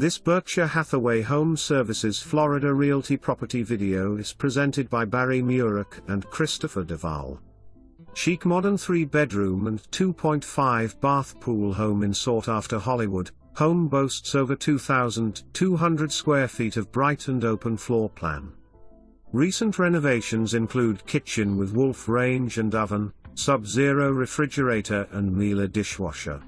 This Berkshire Hathaway HomeServices Florida Realty property video is presented by Barry Murac and Christopher Davall. Chic modern 3-bedroom and 2.5 bath pool home in sought-after Hollywood. Home boasts over 2,200 square feet of bright and open floor plan. Recent renovations include kitchen with Wolf range and oven, Sub-Zero refrigerator and Miele dishwasher.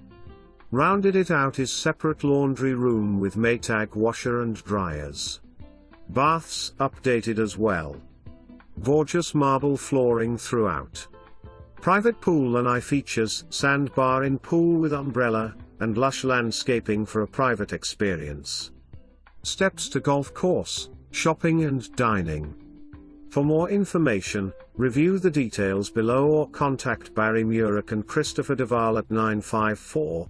Rounded it out is separate laundry room with Maytag washer and dryers. Baths updated as well. Gorgeous marble flooring throughout. Private pool lanai features sandbar in pool with umbrella, and lush landscaping for a private experience. Steps to golf course, shopping and dining. For more information, review the details below or contact Barry Murac and Christopher Davall at 954-296-7700.